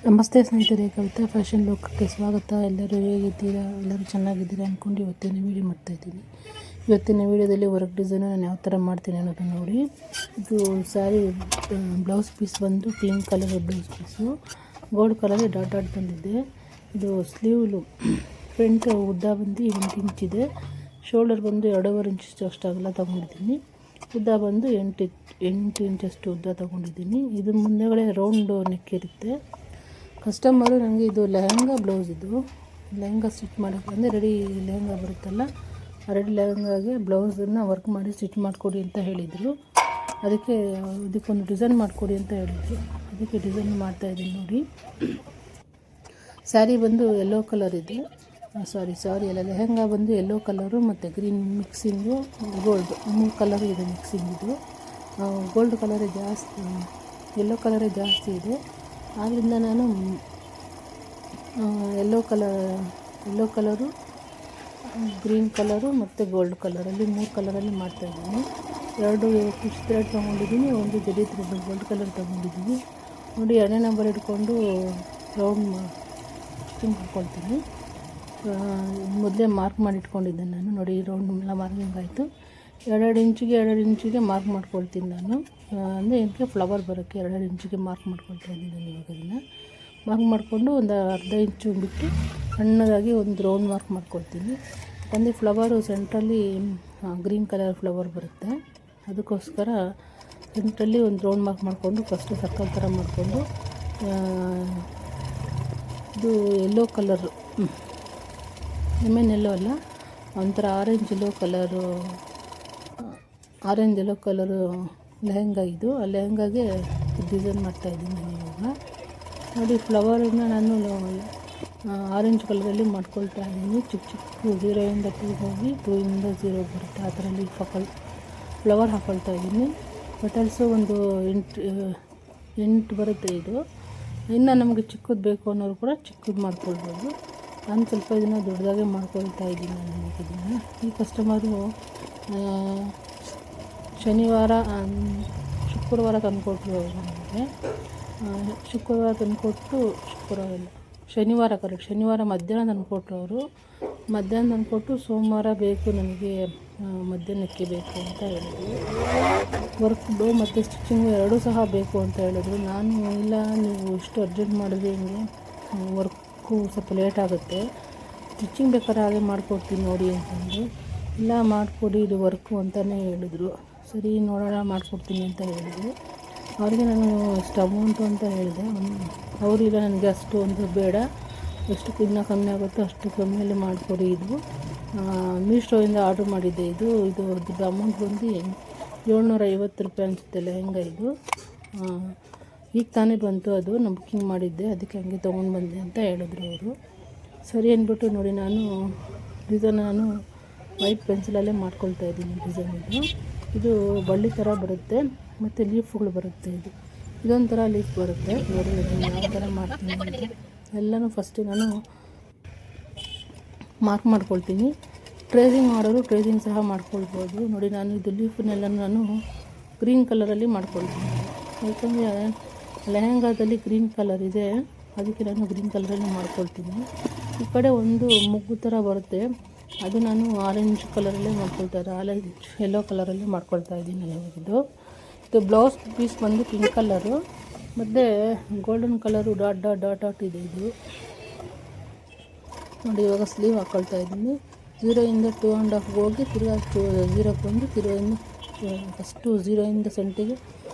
ನಮಸ್ತೆ ಸ್ನೇಹಿತರೆ, ಕವಿತಾ ಫ್ಯಾಷನ್ ಲೋಕಕ್ಕೆ ಸ್ವಾಗತ. ಎಲ್ಲರೂ ಹೇಗಿದ್ದೀರಾ? ಎಲ್ಲರೂ ಚೆನ್ನಾಗಿದ್ದೀರಾ ಅಂದ್ಕೊಂಡು ಇವತ್ತಿನ ವೀಡಿಯೋ ಮಾಡ್ತಾಯಿದ್ದೀನಿ. ಇವತ್ತಿನ ವೀಡಿಯೋದಲ್ಲಿ ವರ್ಕ್ ಡಿಸೈನ್ ನಾನು ಯಾವ ಥರ ಮಾಡ್ತೀನಿ ಅನ್ನೋದನ್ನು ನೋಡಿ. ಇದು ಸ್ಯಾರಿ ಬ್ಲೌಸ್ ಪೀಸ್ ಬಂದು pink colour blouse piece, gold colour dot dot ಬಂದಿದೆ. ಇದು ಸ್ಲೀವ್ ಫ್ರಂಟ್ ಉದ್ದ ಬಂದು 8 ಇಂಚಿದೆ, ಶೋಲ್ಡರ್ ಬಂದು 2.5 ಇಂಚ್ ಅಷ್ಟಾಗಲ್ಲ ತೊಗೊಂಡಿದ್ದೀನಿ. ಉದ್ದ ಬಂದು 8 ಇಂಚಷ್ಟು ಉದ್ದ ತೊಗೊಂಡಿದ್ದೀನಿ. ಇದು ಮುಂದೆಗಡೆ ರೌಂಡ್ ನೆಕ್ ಇರುತ್ತೆ. ಕಸ್ಟಮರು ನನಗೆ ಇದು ಲೆಹಂಗಾ ಬ್ಲೌಸ್, ಇದು ಲೆಹಂಗಾ ಸ್ಟಿಚ್ ಮಾಡೋಕ್ಕೆ ಅಂದರೆ ರೆಡಿ ಲೆಹಂಗಾ ಬರುತ್ತಲ್ಲ, ಆ ರೆಡಿ ಲೆಹಂಗಾಗೆ ಬ್ಲೌಸನ್ನು ವರ್ಕ್ ಮಾಡಿ ಸ್ಟಿಚ್ ಮಾಡಿಕೊಡಿ ಅಂತ ಹೇಳಿದರು. ಇದಕ್ಕೊಂದು ಡಿಸೈನ್ ಮಾಡಿಕೊಡಿ ಅಂತ ಹೇಳಿದರು. ಅದಕ್ಕೆ ಡಿಸೈನ್ ಮಾಡ್ತಾಯಿದ್ದೀನಿ ನೋಡಿ. ಸ್ಯಾರಿ ಬಂದು ಯೆಲ್ಲೋ ಕಲರ್ ಇದೆ, ಲೆಹಂಗಾ ಬಂದು ಯೆಲ್ಲೋ ಕಲರು ಮತ್ತು ಗ್ರೀನ್ ಮಿಕ್ಸಿಂಗು, ಗೋಲ್ಡ್ 3 ಕಲರ್ ಇದೆ ಮಿಕ್ಸಿಂಗ್. ಇದು ಗೋಲ್ಡ್ ಕಲರೇ ಜಾಸ್ತಿ, ಯೆಲ್ಲೋ ಕಲರೇ ಜಾಸ್ತಿ ಇದೆ. ಆದ್ದರಿಂದ ನಾನು ಯೆಲ್ಲೋ ಕಲರು, ಗ್ರೀನ್ ಕಲರು ಮತ್ತು ಗೋಲ್ಡ್ ಕಲರಲ್ಲಿ 3 ಕಲರಲ್ಲಿ ಮಾಡ್ತಾಯಿದ್ದೀನಿ. 2 ಫಿಶ್ ಥ್ರೆಡ್ ತೊಗೊಂಡಿದ್ದೀನಿ, 1 ಜರಿ ಥ್ರೆಡ್ ಗೋಲ್ಡ್ ಕಲರ್ ತೊಗೊಂಡಿದ್ದೀನಿ ನೋಡಿ. 2ನೇ ನಂಬರ್ ಇಟ್ಕೊಂಡು ರೌಂಡ್ ಸ್ಟಿಚಿಂಗ್ ಮಾಡ್ಕೊಳ್ತೀನಿ. ಮೊದಲೇ ಮಾರ್ಕ್ ಮಾಡಿ ಇಟ್ಕೊಂಡಿದ್ದೆ ನಾನು ನೋಡಿ. ರೌಂಡ್ ಎಲ್ಲ ಮಾರ್ಕಿಂಗ್ ಆಯಿತು. 2.5 ಇಂಚಿಗೆ ಮಾರ್ಕ್ ಮಾಡ್ಕೊಳ್ತೀನಿ ನಾನು. ಅಂದರೆ ಇದಕ್ಕೆ ಫ್ಲವರ್ ಬರೋಕ್ಕೆ 2 ಇಂಚಿಗೆ ಮಾರ್ಕ್ ಮಾಡ್ಕೊಳ್ತಾ ಇದ್ದೀನಿ ನಾನು. ಇವಾಗ ಇದನ್ನು ಮಾರ್ಕ್ ಮಾಡಿಕೊಂಡು ಒಂದು ಅರ್ಧ ಇಂಚು ಬಿಟ್ಟು ಸಣ್ಣದಾಗಿ ಒಂದು ರೌಂಡ್ ಮಾರ್ಕ್ ಮಾಡ್ಕೊಳ್ತೀನಿ. ಯಾಕಂದರೆ ಫ್ಲವರು ಸೆಂಟ್ರಲ್ಲಿ ಗ್ರೀನ್ ಕಲರ್ ಫ್ಲವರ್ ಬರುತ್ತೆ, ಅದಕ್ಕೋಸ್ಕರ ಸೆಂಟ್ರಲ್ಲಿ ಒಂದು ರೌಂಡ್ ಮಾರ್ಕ್ ಮಾಡಿಕೊಂಡು ಫಸ್ಟು ಸರ್ಕಲ್ ಥರ ಮಾಡಿಕೊಂಡು, ಇದು ಯೆಲ್ಲೋ ಕಲರು, ಎಲ್ಲೋ ಅಲ್ಲ, ಒಂಥರ ಆರೆಂಜ್ ಯೆಲ್ಲೋ ಕಲರು ಲೆಹಂಗಾ ಇದು. ಆ ಲೆಹಂಗಾಗೆ ಡಿಸೈನ್ ಮಾಡ್ತಾಯಿದ್ದೀನಿ ನಾನು ಇವಾಗ ನೋಡಿ. ಫ್ಲವರನ್ನು ನಾನು ಆರೆಂಜ್ ಕಲರಲ್ಲಿ ಮಾಡ್ಕೊಳ್ತಾ ಇದ್ದೀನಿ. ಚಿಕ್ಕ 0 ಇಂದ 2 ಹೋಗಿ 2 ಇಂದ 0 ಬರುತ್ತೆ, ಆ ಥರ ಲೀಫ್ ಫ್ಲವರ್ ಹಾಕ್ಕೊಳ್ತಾ ಇದ್ದೀನಿ. ಬಟಲ್ಸು ಒಂದು 8 ಬರುತ್ತೆ. ಇದು ಇನ್ನು ನಮಗೆ ಚಿಕ್ಕದು ಬೇಕು ಅನ್ನೋರು ಕೂಡ ಚಿಕ್ಕದು ಮಾಡ್ಕೊಳ್ಬೋದು. ನಾನು ಸ್ವಲ್ಪ ಇದನ್ನು ದೊಡ್ಡದಾಗೆ ಮಾಡ್ಕೊಳ್ತಾ ಇದ್ದೀನಿ ನಾನು ಇದನ್ನು. ಈ ಕಸ್ಟಮರು ಶುಕ್ರವಾರ ತಂದುಕೊಟ್ರು ನನಗೆ. ಶನಿವಾರ ಮಧ್ಯಾಹ್ನ ತಂದುಕೊಟ್ರು ಅವರು. ಮಧ್ಯಾಹ್ನ ತಂದುಕೊಟ್ಟು ಸೋಮವಾರ ಬೇಕು ನನಗೆ, ಮಧ್ಯಾಹ್ನಕ್ಕೆ ಬೇಕು ಅಂತ ಹೇಳಿದ್ರು. ವರ್ಕ್ದು ಮತ್ತು ಸ್ಟಿಚಿಂಗು ಎರಡೂ ಸಹ ಬೇಕು ಅಂತ ಹೇಳಿದ್ರು. ನಾನು ಇಲ್ಲ, ನೀವು ಇಷ್ಟು ಅರ್ಜೆಂಟ್ ಮಾಡಿದ್ರೆ ಹಿಂಗೆ ವರ್ಕು ಸ್ವಲ್ಪ ಲೇಟ್ ಆಗುತ್ತೆ, ಸ್ಟಿಚಿಂಗ್ ಬೇಕಾದ್ರೆ ಹಾಗೆ ಮಾಡಿಕೊಡ್ತೀನಿ ನೋಡಿ ಅಂತಂದು. ಇಲ್ಲ ಮಾಡಿಕೊಡಿ ಇದು ವರ್ಕು ಅಂತಲೇ ಹೇಳಿದ್ರು. ಸರಿ ನೋಡೋಣ ಮಾಡಿಕೊಡ್ತೀನಿ ಅಂತ ಹೇಳಿದ್ರು. ಅವ್ರಿಗೆ ನಾನು ಎಷ್ಟು ಅಮೌಂಟು ಅಂತ ಹೇಳಿದೆ. ಅವರಿಲ್ಲ, ನನಗೆ ಅಷ್ಟು ಒಂದು ಬೇಡ, ಎಷ್ಟು ಇನ್ನೂ ಕಮ್ಮಿ ಆಗುತ್ತೋ ಅಷ್ಟು ಕಮ್ಮಿಯಲ್ಲಿ ಮಾಡಿಕೊಡಿ. ಇದು ಮೀಶೋಯಿಂದ ಆರ್ಡ್ರ್ ಮಾಡಿದ್ದೆ. ಇದು ಅಮೌಂಟ್ ಬಂದು 750 ರೂಪಾಯಿ ಅನಿಸುತ್ತೆ ಲೆಹಂಗಾ ಇದು. ಈಗ ತಾನೇ ಬಂತು, ಅದು ನಾನು ಬುಕ್ಕಿಂಗ್ ಮಾಡಿದ್ದೆ, ಅದಕ್ಕೆ ಹಂಗೆ ತೊಗೊಂಡು ಬಂದೆ ಅಂತ ಹೇಳಿದ್ರು ಅವರು. ಸರಿ ಅಂದ್ಬಿಟ್ಟು ನೋಡಿ, ನಾನು ವೈಟ್ ಪೆನ್ಸಿಲಲ್ಲೇ ಮಾಡ್ಕೊಳ್ತಾ ಇದ್ದೀನಿ ಡಿಸೈನ್. ಇದು ಬಳ್ಳಿ ಥರ ಬರುತ್ತೆ ಮತ್ತು ಲೀಫ್ಗಳು ಬರುತ್ತೆ. ಇದೊಂಥರ ಲೀಫ್ ಬರುತ್ತೆ ನೋಡಿ. ಅದನ್ನು ಯಾವ ಥರ ಮಾಡ್ತೀನಿ ಅಂತ ಎಲ್ಲನೂ ಫಸ್ಟು ನಾನು ಮಾರ್ಕ್ ಮಾಡ್ಕೊಳ್ತೀನಿ. ಟ್ರೇಸಿಂಗ್ ಮಾಡೋರು ಟ್ರೇಸಿಂಗ್ ಸಹ ಮಾಡ್ಕೊಳ್ಬೋದು ನೋಡಿ. ನಾನು ಇದು ಲೀಫನ್ನೆಲ್ಲ ನಾನು ಗ್ರೀನ್ ಕಲರಲ್ಲಿ ಮಾಡ್ಕೊಳ್ತೀನಿ. ಯಾಕಂದರೆ ಲೆಹಂಗಾದಲ್ಲಿ ಗ್ರೀನ್ ಕಲರ್ ಇದೆ, ಅದಕ್ಕೆ ನಾನು ಗ್ರೀನ್ ಕಲರಲ್ಲಿ ಮಾಡ್ಕೊಳ್ತೀನಿ. ಈ ಕಡೆ ಒಂದು ಮುಗ್ಗು ಥರ ಬರುತ್ತೆ, ಅದು ನಾನು ಆರೆಂಜ್ ಕಲರಲ್ಲೇ ಯೆಲ್ಲೋ ಕಲರಲ್ಲಿ ಮಾಡ್ಕೊಳ್ತಾ ಇದ್ದೀನಿ ನಾನು. ಇದು ಬ್ಲೌಸ್ ಪೀಸ್ ಬಂದು ಪಿಂಕ್ ಕಲರು ಮತ್ತು golden colour dot dot dot dot ಇದೆ ಇದು ನೋಡಿ. ಇವಾಗ ಸ್ಲೀವ್ ಹಾಕ್ಕೊಳ್ತಾ ಇದ್ದೀನಿ. 0 ಇಂದ 2.5 ಹೋಗಿ ತಿರ್ಗಾ 0ಕ್ಕೆ ಬಂದು ಫಸ್ಟು 0 ಇಂದ ಸೆಂಟಿಗೆ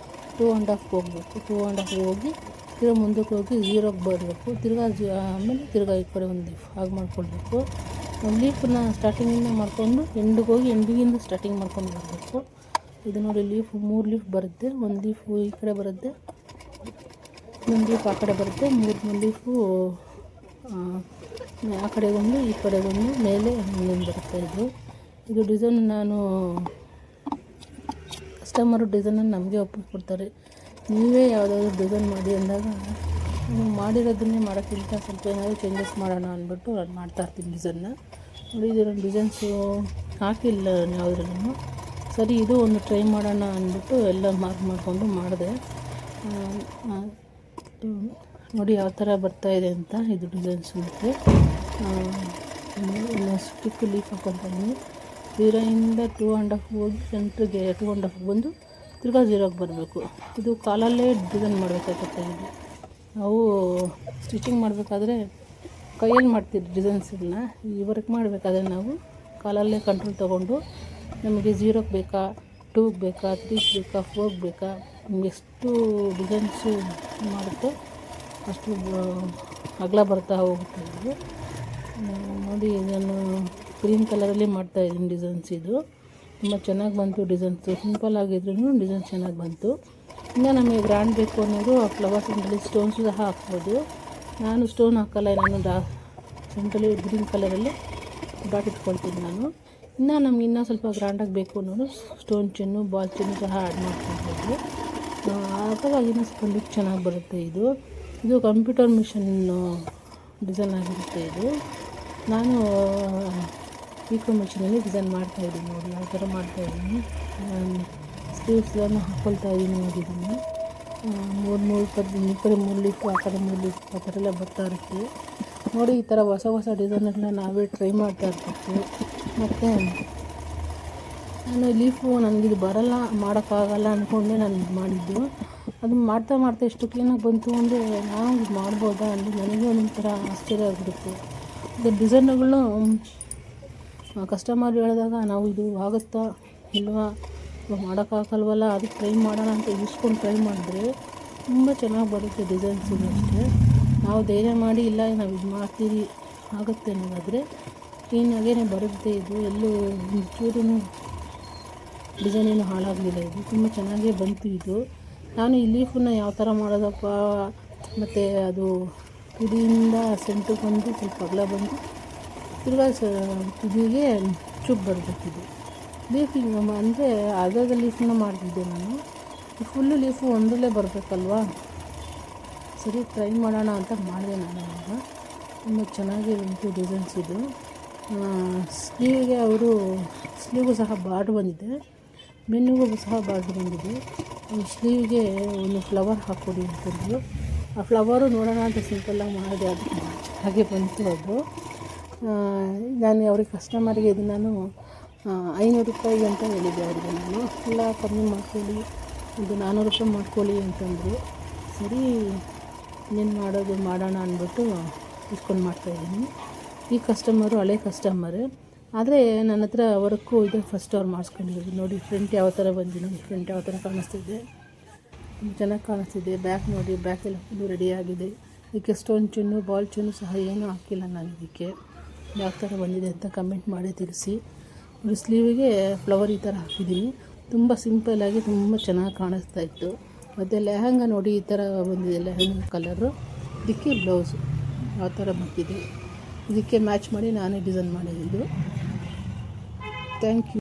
2.5 ಹೋಗಬೇಕು. 2.5 ಹೋಗಿ ತಿರ್ಗಾ ಮುಂದಕ್ಕೆ ಹೋಗಿ 0ಕ್ಕೆ ಬರಬೇಕು. ಆಮೇಲೆ ತಿರ್ಗಾ ಈ ಕಡೆ ಒಂದು ಲೀಫ್ ಹಾಗೆ ಮಾಡ್ಕೊಳ್ಬೇಕು. ಲೀಫನ್ನ ಸ್ಟಾರ್ಟಿಂಗಿಂದ ಮಾಡಿಕೊಂಡು ಎಂಡಿಗೆ ಹೋಗಿ ಎಂಡಿಗಿಂದ ಸ್ಟಾರ್ಟಿಂಗ್ ಮಾಡ್ಕೊಂಡು ಬರಬೇಕು. ಇದು ನೋಡಿ, 3 ಲೀಫ್ ಬರುತ್ತೆ. ಒಂದು ಲೀಫು ಈ ಕಡೆ ಬರುತ್ತೆ, ಒಂದು ಲೀಫ್ ಆ ಕಡೆ ಬರುತ್ತೆ, 3 ಲೀಫು ಆ ಕಡೆಗೊಂದು ಈ ಕಡೆಗೊಂದು ಮೇಲೆ ಬರುತ್ತೆ. ಇದು ಡಿಸೈನ್ ನಾನು ಕಸ್ಟಮರು ಡಿಸೈನನ್ನು ನಮಗೆ ಒಪ್ಪಿಸ್ಕೊಡ್ತಾರೆ. ನೀವೇ ಯಾವುದಾದ್ರು ಡಿಸೈನ್ ಮಾಡಿ ಅಂದಾಗ ನೀವು ಮಾಡಿರೋದನ್ನೇ ಮಾಡೋಕ್ಕಿಂತ ಸ್ವಲ್ಪ ಏನಾದರೂ ಚೇಂಜಸ್ ಮಾಡೋಣ ಅಂದ್ಬಿಟ್ಟು ನಾನು ಮಾಡ್ತಾಯಿರ್ತೀನಿ ಡಿಸೈನ್ನ ನೋಡಿ. ಇದು ಡಿಸೈನ್ಸು ಹಾಕಿಲ್ಲ ಯಾವುದ್ರಲ್ಲೂ. ಸರಿ, ಇದು ಒಂದು ಟ್ರೈ ಮಾಡೋಣ ಅಂದ್ಬಿಟ್ಟು ಎಲ್ಲ ಮಾರ್ಕ್ ಮಾಡಿಕೊಂಡು ಮಾಡಿದೆ. ನೋಡಿ ಯಾವ ಥರ ಬರ್ತಾಯಿದೆ ಅಂತ. ಇದು ಡಿಸೈನ್ಸ್ ಮತ್ತು ಸ್ಟಿಕ್ ಲೀಫ್ ಹಾಕ್ಕೊತಾಯಿದ್ದೀನಿ. 0ಇಂದ 2.5 ಹೋಗಿ ಸೆಂಟ್ರಿಗೆ 2.5 ಬಂದು ತಿರ್ಗಾ 0ಗೆ ಬರಬೇಕು. ಇದು ಕಾಲಲ್ಲೇ ಡಿಸೈನ್ ಮಾಡಬೇಕಾಗುತ್ತೆ. ಇದು ನಾವು ಸ್ಟಿಚಿಂಗ್ ಮಾಡಬೇಕಾದ್ರೆ ಕೈಯಲ್ಲಿ ಮಾಡ್ತೀವಿ ಡಿಸೈನ್ಸನ್ನ. ಈ ವರ್ಕ್ ಮಾಡಬೇಕಾದ್ರೆ ನಾವು ಕಾಲಲ್ಲೇ ಕಂಟ್ರೋಲ್ ತೊಗೊಂಡು ನಮಗೆ 0ಗೆ ಬೇಕಾ, 2ಗೆ ಬೇಕಾ, 3ಗೆ ಬೇಕಾ, 4ಗೆ ಬೇಕಾ, ನಮಗೆ ಎಷ್ಟು ಡಿಸೈನ್ಸು ಮಾಡುತ್ತೋ ಅಷ್ಟು ಅಗಲ ಬರ್ತಾ ಹೋಗುತ್ತೆ. ಇದು ನೋಡಿ, ನಾನು ಗ್ರೀನ್ ಕಲರಲ್ಲಿ ಮಾಡ್ತಾಯಿದ್ದೀನಿ ಡಿಸೈನ್ಸ್. ಇದು ತುಂಬ ಚೆನ್ನಾಗಿ ಬಂತು ಡಿಸೈನ್ಸು. ಸಿಂಪಲ್ ಆಗಿದ್ರೂ ಡಿಸೈನ್ ಚೆನ್ನಾಗಿ ಬಂತು. ಇನ್ನು ನಮಗೆ ಗ್ರ್ಯಾಂಡ್ ಬೇಕು ಅನ್ನೋದು ಆ ಫ್ಲವರ್ಸ್ ಸೆಂಟ್ರಲ್ಲಿ ಸ್ಟೋನ್ಸು ಸಹ ಹಾಕ್ಬೋದು. ನಾನು ಸ್ಟೋನ್ ಹಾಕಲ್ಲ, ನಾನು ಸೆಂಟ್ರಲ್ಲಿ ಗ್ರೀನ್ ಕಲರಲ್ಲಿ ಡಾಟ್ ಇಟ್ಕೊಳ್ತೀನಿ ನಾನು. ಇನ್ನು ನಮ್ಗೆ ಇನ್ನೂ ಸ್ವಲ್ಪ ಗ್ರ್ಯಾಂಡಾಗಿ ಬೇಕು ಅನ್ನೋದು ಸ್ಟೋನ್ ಚೆನ್ನು, ಬಾಲ್ ಚೆನ್ನು ಸಹ ಆ್ಯಡ್ ಮಾಡ್ಕೊಳ್ಬೋದು. ಆವಾಗ ಇನ್ನೂ ಸ್ವಲ್ಪ ಲುಕ್ ಚೆನ್ನಾಗಿ ಬರುತ್ತೆ. ಇದು ಕಂಪ್ಯೂಟರ್ ಮಿಷನ್ ಡಿಸೈನ್ ಆಗಿರುತ್ತೆ. ಇದು ನಾನು ಪೀಕೋ ಮಿಷಿನಲ್ಲಿ ಡಿಸೈನ್ ಮಾಡ್ತಾಯಿದ್ದೀನಿ. ನೋಡಿ ಯಾವ ಥರ ಮಾಡ್ತಾಯಿದ್ದೀನಿ. ಸ್ಲೀವ್ಸ್ಗಳನ್ನು ಹಾಕ್ಕೊಳ್ತಾ ಇದ್ದೀನಿ. ನೋಡಿದ್ದೀನಿ 3 ಈ ಕಡೆ 3 ಲೀಫು, ಆ ಕಡೆ 3 ಲೀಫು, ಆ ಥರ ಎಲ್ಲ ಬರ್ತಾ ಇರುತ್ತೆ. ನೋಡಿ, ಈ ಥರ ಹೊಸ ಡಿಸೈನನ್ನ ನಾವೇ ಟ್ರೈ ಮಾಡ್ತಾ ಇರ್ತೀವಿ. ಮತ್ತು ನಾನು ಲೀಫು ನನಗಿದು ಬರಲ್ಲ, ಮಾಡೋಕ್ಕಾಗಲ್ಲ ಅಂದ್ಕೊಂಡೆ ನಾನು ಇದು ಮಾಡಿದ್ದು. ಅದು ಮಾಡ್ತಾ ಎಷ್ಟು ಕ್ಲೀನಾಗಿ ಬಂತು ಅಂದರೆ ನಾವು ಇದು ಮಾಡ್ಬೋದಾ ಅಂದರೆ ನನಗೆ ಒಂಥರ ಆಶ್ಚರ್ಯ ಆಗಿಬಿಡುತ್ತೆ. ಇದು ಡಿಸೈನ್ಗಳು ಕಸ್ಟಮರ್ ಹೇಳಿದಾಗ ನಾವು ಇದು ಆಗುತ್ತಾ ಇಲ್ವಾ, ಮಾಡೋಕ್ಕಾಗಲ್ವಲ್ಲ, ಅದಕ್ಕೆ ಟ್ರೈ ಮಾಡೋಣ ಅಂತ ಇಸ್ಕೊಂಡು ಟ್ರೈ ಮಾಡಿದ್ರೆ ತುಂಬ ಚೆನ್ನಾಗಿ ಬರುತ್ತೆ ಡಿಸೈನ್ಸ್. ಅಷ್ಟೇ ನಾವು ಧೈರ್ಯ ಮಾಡಿ ಇಲ್ಲ ನಾವು ಇದು ಮಾಡ್ತೀವಿ ಆಗುತ್ತೆ ಅನ್ನೋದಾದರೆ ಕ್ಲೀನಾಗೇ ಬರುತ್ತೆ. ಇದು ಎಲ್ಲೂ ಚೂರು ಡಿಸೈನ್ ಏನು ಹಾಳಾಗಲಿಲ್ಲ. ಇದು ತುಂಬ ಚೆನ್ನಾಗೇ ಬಂತು. ಇದು ನಾನು ಈ ಲೀಫನ್ನು ಯಾವ ಥರ ಮಾಡೋದಪ್ಪ, ಮತ್ತು ಅದು ತುದಿಯಿಂದ ಸೆಂಟ್ರಿಗೆ ಬಂದು ಸ್ವಲ್ಪ ಅಗಲ ಬಂದು ತಿರ್ಗಾ ತುದಿಗೆ ಚುಪ್ ಬರಬೇಕಿದು. ಲೀಫಿಂಗ್ ಅಂದರೆ ಅರ್ಧದ ಲೀಫನ್ನ ಮಾಡ್ತಿದ್ದೆ ನಾನು. ಫುಲ್ಲು ಲೀಫು ಒಂದರಲ್ಲೇ ಬರಬೇಕಲ್ವಾ, ಸರಿ ಟ್ರೈ ಮಾಡೋಣ ಅಂತ ಮಾಡಿದೆ ನಾನು. ಆವಾಗ ತುಂಬ ಚೆನ್ನಾಗಿ ಬಂತು ಡಿಸೈನ್ಸ್. ಇದು ಸ್ಲೀವ್ಗೆ ಸ್ಲೀವ್ಗೂ ಸಹ ಬಾರ್ಡ್ರ್ ಬಂದಿದೆ, ಬೆನ್ನಿಗೂ ಸಹ ಬಾರ್ಡ್ರ್ ಬಂದಿದೆ. ಸ್ಲೀವ್ಗೆ ಒಂದು ಫ್ಲವರ್ ಹಾಕ್ಕೊಡಿ ಅಂತಂದರು. ಆ ಫ್ಲವರು ನೋಡೋಣ ಅಂತ ಸಿಂಪಲ್ಲಾಗಿ ಮಾಡಿದೆ, ಅದು ಹಾಗೆ ಬಂತು. ಅದು ನಾನು ಅವ್ರಿಗೆ ಕಸ್ಟಮರ್ಗೆ ಇದು ನಾನು 500 ರೂಪಾಯಿಗೆ ಅಂತ ಹೇಳಿದ್ದೆ ಅವರಿಗೆ. ನಾನು ಇಲ್ಲ ಕಮ್ಮಿ ಮಾಡ್ಕೊಳ್ಳಿ, ಇದು 400 ರೂಪಾಯಿ ಮಾಡ್ಕೊಳ್ಳಿ ಅಂತಂದರು. ಸರಿ ಇನ್ನೇನು ಮಾಡೋಣ ಅಂದ್ಬಿಟ್ಟು ಇಸ್ಕೊಂಡು ಮಾಡ್ತಾಯಿದ್ದೀನಿ. ಈ ಕಸ್ಟಮರು ಹಳೆ ಕಸ್ಟಮರೇ, ಆದರೆ ನನ್ನ ಹತ್ರ ವರ್ಕು ಇದೆ ಫಸ್ಟ್ ಅವ್ರು ಮಾಡಿಸ್ಕೊಂಡಿರೋದು. ನೋಡಿ ಫ್ರಂಟ್ ಯಾವ ಥರ ಬಂದಿದೆ, ನೋಡಿ ಫ್ರಂಟ್ ಯಾವ ಥರ ಕಾಣಿಸ್ತಿದೆ, ಚೆನ್ನಾಗಿ ಕಾಣಿಸ್ತಿದೆ. ಬ್ಯಾಕ್ ನೋಡಿ, ಬ್ಯಾಕೆಲ್ಲ ಫುಲ್ಲು ರೆಡಿಯಾಗಿದೆ. ಇದಕ್ಕೆ ಸ್ಟೋನ್ ಚೆನ್ನು, ಬಾಲ್ ಚೆನ್ನು ಸಹ ಏನೂ ಹಾಕಿಲ್ಲ ನಾನು. ಇದಕ್ಕೆ ಯಾವ ಥರ ಬಂದಿದೆ ಅಂತ ಕಮೆಂಟ್ ಮಾಡಿ ತಿಳಿಸಿ. ನೋಡಿ ಸ್ಲೀವಿಗೆ ಫ್ಲವರ್ ಈ ಥರ ಹಾಕಿದ್ದೀನಿ. ತುಂಬ ಸಿಂಪಲ್ಲಾಗಿ ತುಂಬ ಚೆನ್ನಾಗಿ ಕಾಣಿಸ್ತಾ ಇತ್ತು. ಮತ್ತು ಲೆಹಂಗ ನೋಡಿ ಈ ಥರ ಬಂದಿದೆ ಲೆಹಂಗ ಕಲರು. ಇದಕ್ಕೆ ಬ್ಲೌಸು ಯಾವ ಥರ ಬಂದಿದೆ, ಇದಕ್ಕೆ ಮ್ಯಾಚ್ ಮಾಡಿ ನಾನೇ ಡಿಸೈನ್ ಮಾಡಿದ್ದು. Thank you.